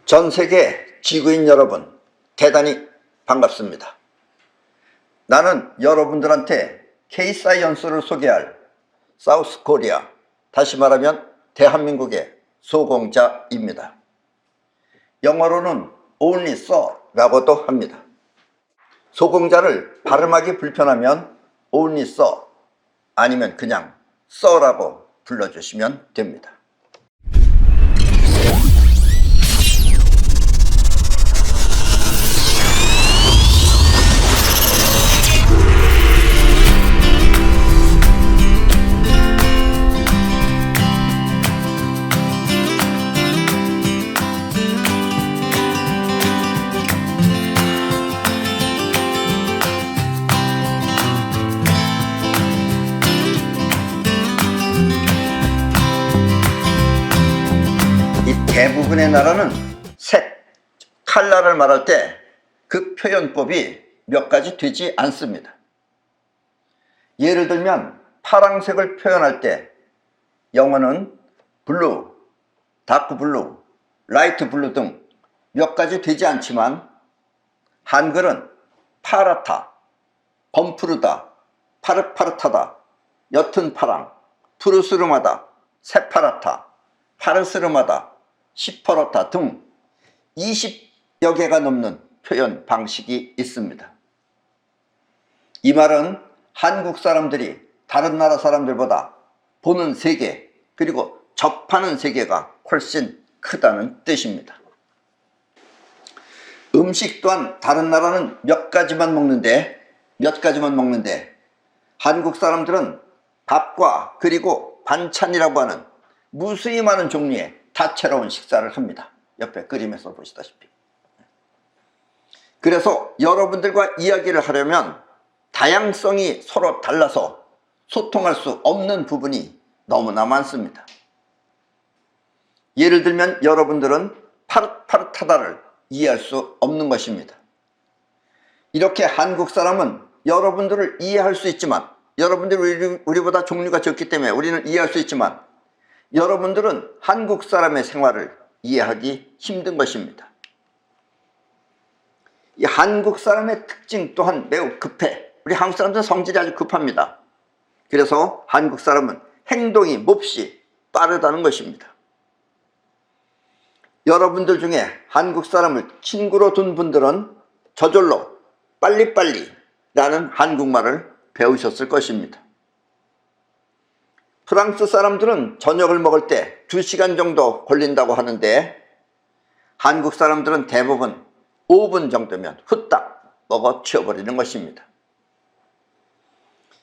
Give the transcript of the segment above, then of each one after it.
전 세계 지구인 여러분, 대단히 반갑습니다. 나는 여러분들한테 K-사이언스를 소개할 사우스 코리아, 다시 말하면 대한민국의 소공자입니다. 영어로는 only sir라고도 합니다. 소공자를 발음하기 불편하면 only sir 아니면 그냥 sir라고 불러주시면 됩니다. 대부분의 나라는 색, 컬러를 말할 때 그 표현법이 몇 가지 되지 않습니다. 예를 들면 파란색을 표현할 때 영어는 블루, 다크 블루, 라이트 블루 등 몇 가지 되지 않지만 한글은 파랗다, 검푸르다, 파릇파릇하다, 옅은 파랑, 푸르스름하다, 새파랗다, 파르스름하다, 시퍼렇다 등 20여 개가 넘는 표현 방식이 있습니다. 이 말은 한국 사람들이 다른 나라 사람들보다 보는 세계 그리고 접하는 세계가 훨씬 크다는 뜻입니다. 음식 또한 다른 나라는 몇 가지만 먹는데 한국 사람들은 밥과 그리고 반찬이라고 하는 무수히 많은 종류의 다채로운 식사를 합니다. 옆에 그림에서 보시다시피. 그래서 여러분들과 이야기를 하려면 다양성이 서로 달라서 소통할 수 없는 부분이 너무나 많습니다. 예를 들면 여러분들은 파릇파릇하다를 이해할 수 없는 것입니다. 이렇게 한국 사람은 여러분들을 이해할 수 있지만, 여러분들이 우리보다 종류가 적기 때문에 우리는 이해할 수 있지만 여러분들은 한국 사람의 생활을 이해하기 힘든 것입니다. 이 한국 사람의 특징 또한 매우 급해. 우리 한국 사람들은 성질이 아주 급합니다. 그래서 한국 사람은 행동이 몹시 빠르다는 것입니다. 여러분들 중에 한국 사람을 친구로 둔 분들은 저절로 빨리빨리 라는 한국말을 배우셨을 것입니다. 프랑스 사람들은 저녁을 먹을 때 2시간 정도 걸린다고 하는데 한국 사람들은 대부분 5분 정도면 후딱 먹어 치워버리는 것입니다.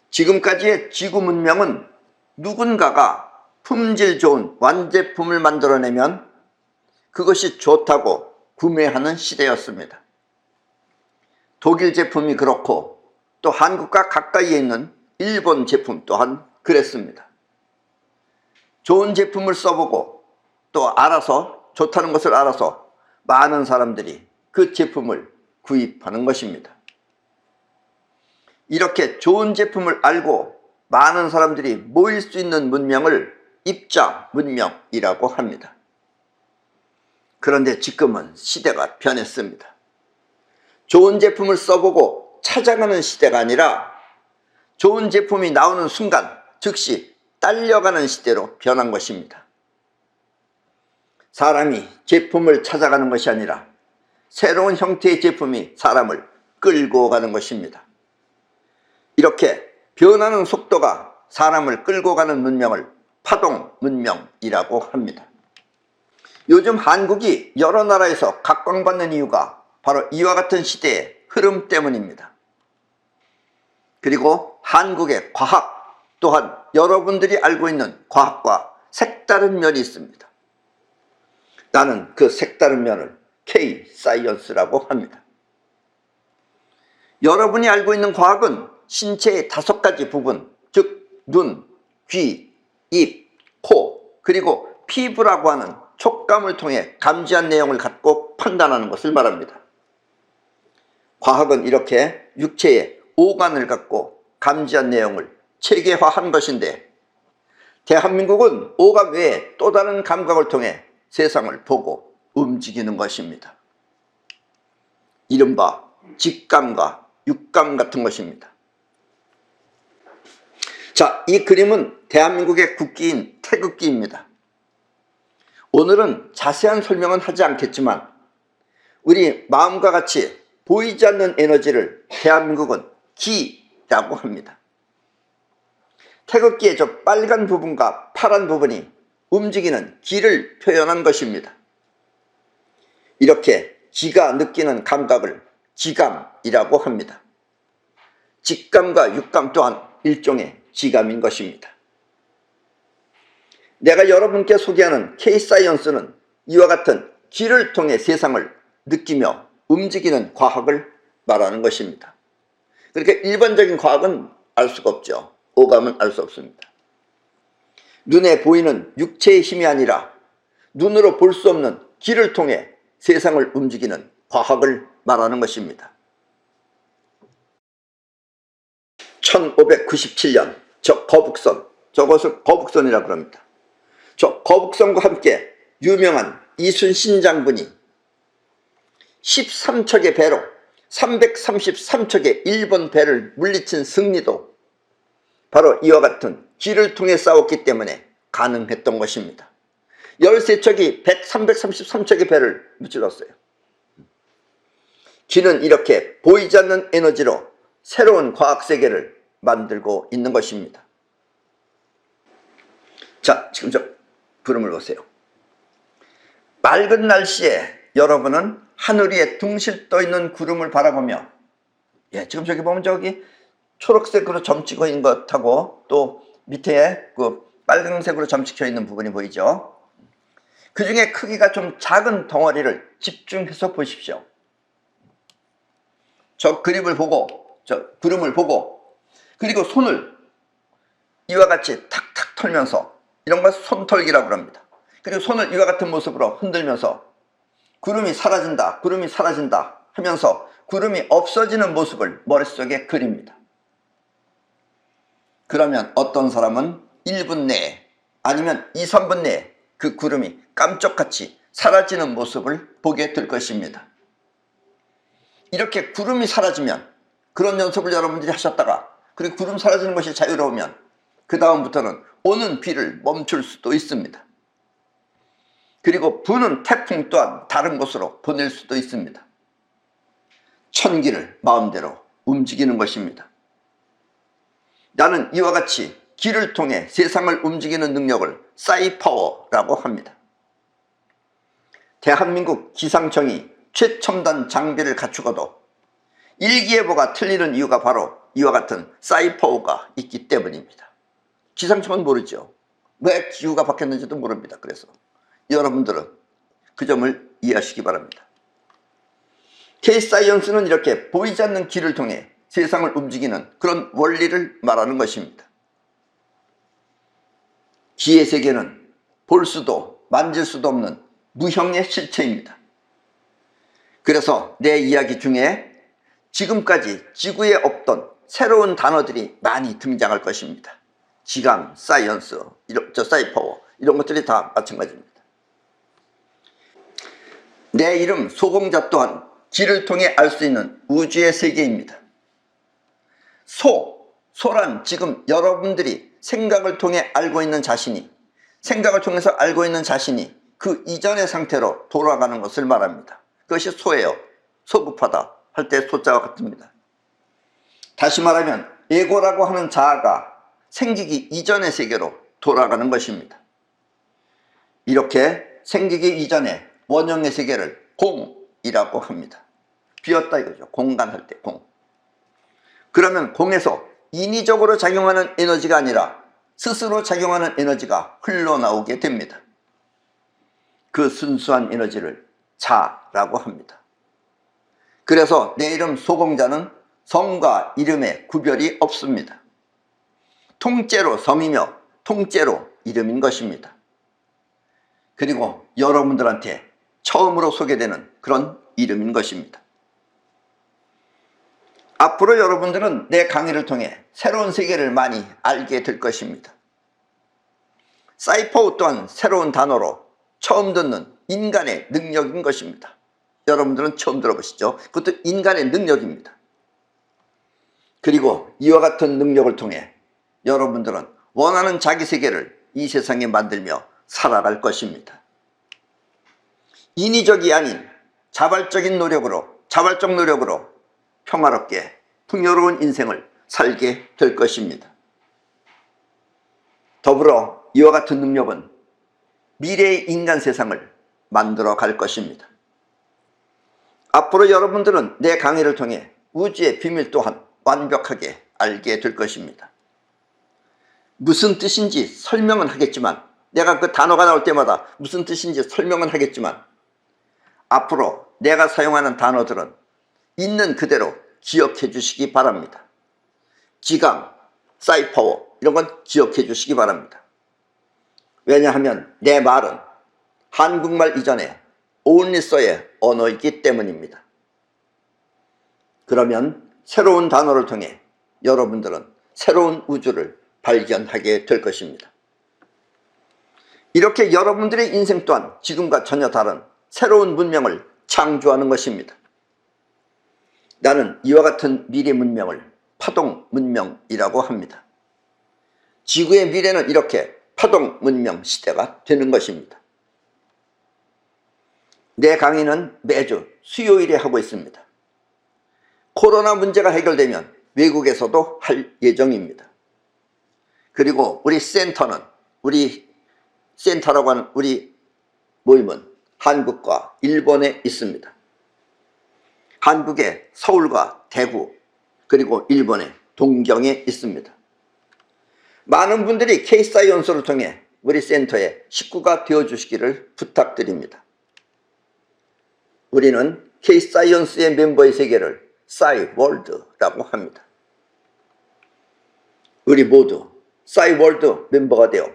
지금까지의 지구 문명은 누군가가 품질 좋은 완제품을 만들어내면 그것이 좋다고 구매하는 시대였습니다. 독일 제품이 그렇고 또 한국과 가까이에 있는 일본 제품 또한 그랬습니다. 좋은 제품을 써보고 또 알아서 좋다는 것을 알아서 많은 사람들이 그 제품을 구입하는 것입니다. 이렇게 좋은 제품을 알고 많은 사람들이 모일 수 있는 문명을 입자 문명이라고 합니다. 그런데 지금은 시대가 변했습니다. 좋은 제품을 써보고 찾아가는 시대가 아니라 좋은 제품이 나오는 순간 즉시 딸려가는 시대로 변한 것입니다. 사람이 제품을 찾아가는 것이 아니라 새로운 형태의 제품이 사람을 끌고 가는 것입니다. 이렇게 변하는 속도가 사람을 끌고 가는 문명을 파동 문명이라고 합니다. 요즘 한국이 여러 나라에서 각광받는 이유가 바로 이와 같은 시대의 흐름 때문입니다. 그리고 한국의 과학 또한 여러분들이 알고 있는 과학과 색다른 면이 있습니다. 나는 그 색다른 면을 K-사이언스라고 합니다. 여러분이 알고 있는 과학은 신체의 5가지 부분, 즉 눈, 귀, 입, 코, 그리고 피부라고 하는 촉감을 통해 감지한 내용을 갖고 판단하는 것을 말합니다. 과학은 이렇게 육체의 오감을 갖고 감지한 내용을 체계화한 것인데 대한민국은 오감 외에 또 다른 감각을 통해 세상을 보고 움직이는 것입니다. 이른바 직감과 육감 같은 것입니다. 자, 이 그림은 대한민국의 국기인 태극기입니다. 오늘은 자세한 설명은 하지 않겠지만 우리 마음과 같이 보이지 않는 에너지를 대한민국은 기라고 합니다. 태극기의 저 빨간 부분과 파란 부분이 움직이는 기를 표현한 것입니다. 이렇게 기가 느끼는 감각을 지감이라고 합니다. 직감과 육감 또한 일종의 지감인 것입니다. 내가 여러분께 소개하는 K-사이언스는 이와 같은 기를 통해 세상을 느끼며 움직이는 과학을 말하는 것입니다. 그러니까 일반적인 과학은 알 수가 없죠. 오감은 알 수 없습니다. 눈에 보이는 육체의 힘이 아니라 눈으로 볼 수 없는 기를 통해 세상을 움직이는 과학을 말하는 것입니다. 1597년 저 거북선, 저것을 거북선이라고 합니다. 저 거북선과 함께 유명한 이순신 장군이 13척의 배로 333척의 일본 배를 물리친 승리도 바로 이와 같은 기를 통해 싸웠기 때문에 가능했던 것입니다. 13척이 333척의 배를 무찔렀어요. 기는 이렇게 보이지 않는 에너지로 새로운 과학세계를 만들고 있는 것입니다. 자, 지금 저 구름을 보세요. 맑은 날씨에 여러분은 하늘 위에 둥실 떠있는 구름을 바라보며, 지금 저기 보면 저기 초록색으로 점찍어 있는 것하고 또 밑에 그 빨간색으로 점찍혀 있는 부분이 보이죠? 그 중에 크기가 좀 작은 덩어리를 집중해서 보십시오. 저 그림을 보고, 저 구름을 보고, 그리고 손을 이와 같이 탁탁 털면서, 이런 걸 손털기라고 합니다. 그리고 손을 이와 같은 모습으로 흔들면서 구름이 사라진다, 구름이 사라진다 하면서 구름이 없어지는 모습을 머릿속에 그립니다. 그러면 어떤 사람은 1분 내에 아니면 2, 3분 내에 그 구름이 깜짝같이 사라지는 모습을 보게 될 것입니다. 이렇게 구름이 사라지면, 그런 연습을 여러분들이 하셨다가 그리고 구름 사라지는 것이 자유로우면 그 다음부터는 오는 비를 멈출 수도 있습니다. 그리고 부는 태풍 또한 다른 곳으로 보낼 수도 있습니다. 천기를 마음대로 움직이는 것입니다. 나는 이와 같이 기를 통해 세상을 움직이는 능력을 사이파워라고 합니다. 대한민국 기상청이 최첨단 장비를 갖추고도 일기예보가 틀리는 이유가 바로 이와 같은 사이파워가 있기 때문입니다. 기상청은 모르죠. 왜 기후가 바뀌었는지도 모릅니다. 그래서 여러분들은 그 점을 이해하시기 바랍니다. K-사이언스는 이렇게 보이지 않는 기를 통해 세상을 움직이는 그런 원리를 말하는 것입니다. 기의 세계는 볼 수도 만질 수도 없는 무형의 실체입니다. 그래서 내 이야기 중에 지금까지 지구에 없던 새로운 단어들이 많이 등장할 것입니다. 지감, 사이언스, 사이파워, 이런 것들이 다 마찬가지입니다. 내 이름 소공자 또한 기를 통해 알 수 있는 우주의 세계입니다. 소란 지금 여러분들이 생각을 통해 알고 있는 자신이, 생각을 통해서 알고 있는 자신이 그 이전의 상태로 돌아가는 것을 말합니다. 그것이 소예요. 소급하다 할 때 소자와 같습니다. 다시 말하면 에고라고 하는 자아가 생기기 이전의 세계로 돌아가는 것입니다. 이렇게 생기기 이전에 원형의 세계를 공이라고 합니다. 비었다 이거죠. 공간할 때 공. 그러면 공에서 인위적으로 작용하는 에너지가 아니라 스스로 작용하는 에너지가 흘러나오게 됩니다. 그 순수한 에너지를 자라고 합니다. 그래서 내 이름 소공자는 성과 이름에 구별이 없습니다. 통째로 섬이며 통째로 이름인 것입니다. 그리고 여러분들한테 처음으로 소개되는 그런 이름인 것입니다. 앞으로 여러분들은 내 강의를 통해 새로운 세계를 많이 알게 될 것입니다. 사이파워 또한 새로운 단어로 처음 듣는 인간의 능력인 것입니다. 여러분들은 처음 들어보시죠? 그것도 인간의 능력입니다. 그리고 이와 같은 능력을 통해 여러분들은 원하는 자기 세계를 이 세상에 만들며 살아갈 것입니다. 인위적이 아닌 자발적 노력으로 평화롭게 풍요로운 인생을 살게 될 것입니다. 더불어 이와 같은 능력은 미래의 인간 세상을 만들어 갈 것입니다. 앞으로 여러분들은 내 강의를 통해 우주의 비밀 또한 완벽하게 알게 될 것입니다. 무슨 뜻인지 설명은 하겠지만, 내가 그 단어가 나올 때마다 무슨 뜻인지 설명은 하겠지만, 앞으로 내가 사용하는 단어들은 있는 그대로 기억해 주시기 바랍니다. 지강, 사이퍼워 이런 건 기억해 주시기 바랍니다. 왜냐하면 내 말은 한국말 이전에 온리서의 언어이기 때문입니다. 그러면 새로운 단어를 통해 여러분들은 새로운 우주를 발견하게 될 것입니다. 이렇게 여러분들의 인생 또한 지금과 전혀 다른 새로운 문명을 창조하는 것입니다. 나는 이와 같은 미래 문명을 파동 문명이라고 합니다. 지구의 미래는 이렇게 파동 문명 시대가 되는 것입니다. 내 강의는 매주 수요일에 하고 있습니다. 코로나 문제가 해결되면 외국에서도 할 예정입니다. 그리고 우리 센터라고 하는 우리 모임은 한국과 일본에 있습니다. 한국의 서울과 대구, 그리고 일본의 동경에 있습니다. 많은 분들이 K사이언스를 통해 우리 센터의 식구가 되어주시기를 부탁드립니다. 우리는 K사이언스의 멤버의 세계를 싸이월드라고 합니다. 우리 모두 싸이월드 멤버가 되어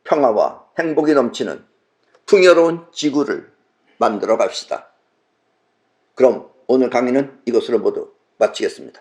평화와 행복이 넘치는 풍요로운 지구를 만들어 갑시다. 그럼 오늘 강의는 이것으로 모두 마치겠습니다.